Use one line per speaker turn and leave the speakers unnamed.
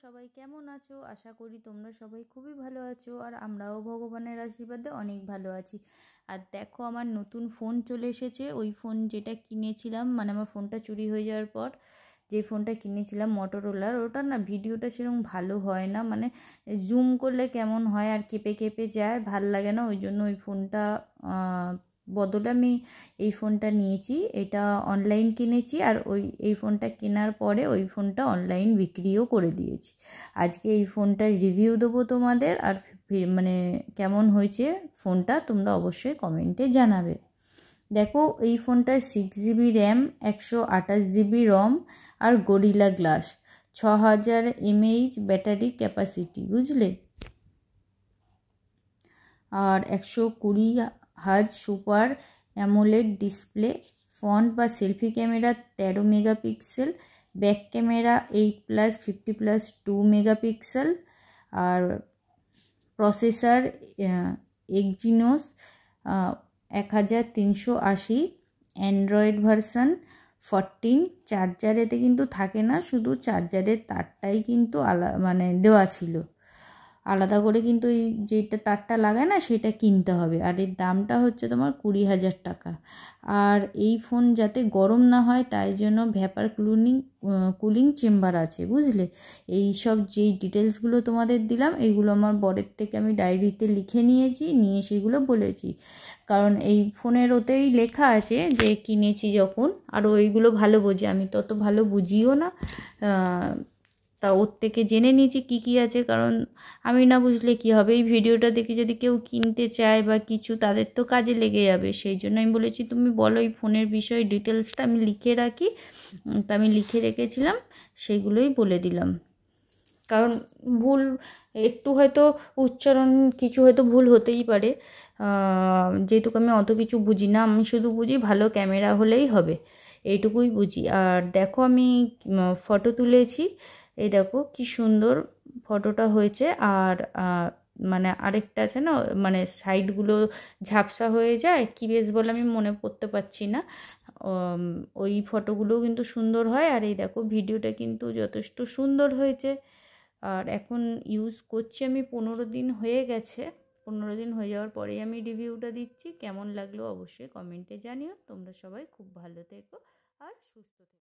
সবাই কেমন আছো? আশা করি তোমরা সবাই খুবই ভালো আছো, আর আমরাও ভগবানের আশীর্বাদে অনেক ভালো আছি। আর দেখো, আমার নতুন ফোন চলে এসেছে। ওই ফোন যেটা কিনেছিলাম, মানে আমার ফোনটা চুরি হয়ে যাওয়ার পর যে ফোনটা কিনেছিলাম মটোরোলার, ওটা না ভিডিওটা সেরকম ভালো হয় না, মানে জুম করলে কেমন হয় আর কেঁপে কেঁপে যায়, ভাল লাগে না। ওই জন্য ওই ফোনটা বদলে আমি এই ফোনটা নিয়েছি। এটা অনলাইন কিনেছি, আর এই ফোনটা কেনার পরে ওই ফোনটা অনলাইন বিক্রিও করে দিয়েছি। আজকে এই ফোনটার রিভিউ দেবো তোমাদের, আর মানে কেমন হয়েছে ফোনটা তোমরা অবশ্যই কমেন্টে জানাবে। দেখো, এই ফোনটায় 6 GB র্যাম, 128 GB রম, আর gorilla glass, 6000 mAh battery capacity, বুঝলে। আর 120 Hz super AMOLED display, front বা selfie camera 13 megapixel, back camera 8+50+2 megapixel, আর processor Exynos 1380, Android version 14। Charger এতে কিন্তু থাকে না, শুধু চার্জারের তারটাই কিন্তু মানে দেওয়া ছিল আলাদা করে, কিন্তু এই যেটা তারটা লাগায় না সেটা কিনতে হবে। আর এর দামটা হচ্ছে তোমার 20,000 টাকা। আর এই ফোন যাতে গরম না হয় তাই জন্য ভ্যাপার কুলিং চেম্বার আছে, বুঝলে। এই সব যেই ডিটেলসগুলো তোমাদের দিলাম, এইগুলো আমার বরের থেকে আমি ডায়েরিতে লিখে নিয়ে সেগুলো বলেছি। কারণ এই ফোনের ওতেই লেখা আছে যে কিনেছি যখন, আর ওইগুলো ভালো বোঝে, আমি তত ভালো বুঝিও না। তা ওর থেকে জেনে নিয়েছি কী কী আছে, কারণ আমি না বুঝলে কী হবে। এই ভিডিওটা দেখে যদি কেউ কিনতে চায় বা কিছু, তাদের তো কাজে লেগে যাবে। সেই জন্য আমি বলেছি তুমি বলো এই ফোনের বিষয়ে ডিটেলসটা, আমি লিখে রাখি। তা আমি লিখে রেখেছিলাম, সেগুলোই বলে দিলাম। কারণ ভুল একটু হয়তো উচ্চারণ কিছু হয়তো ভুল হতেই পারে, যেহেতু আমি অত কিছু বুঝি না। আমি শুধু বুঝি ভালো ক্যামেরা হলেই হবে, এইটুকুই বুঝি। আর দেখো, আমি ফটো তুলেছি, এই দেখো কি সুন্দর ফটোটা হয়েছে। আর মানে আরেকটা আছে না, মানে সাইডগুলো ঝাপসা হয়ে যায়, কি বেশ বলে আমি মনে করতে পারছি না। ওই ফটোগুলোও কিন্তু সুন্দর হয়। আর এই দেখো ভিডিওটা কিন্তু যথেষ্ট সুন্দর হয়েছে। আর এখন ইউজ করছি আমি 15 দিন হয়ে গেছে। 15 দিন হয়ে যাওয়ার পরেই আমি রিভিউটা দিচ্ছি। কেমন লাগলো অবশ্যই কমেন্টে জানিও। তোমরা সবাই খুব ভালো থেকো আর সুস্থ থেকো।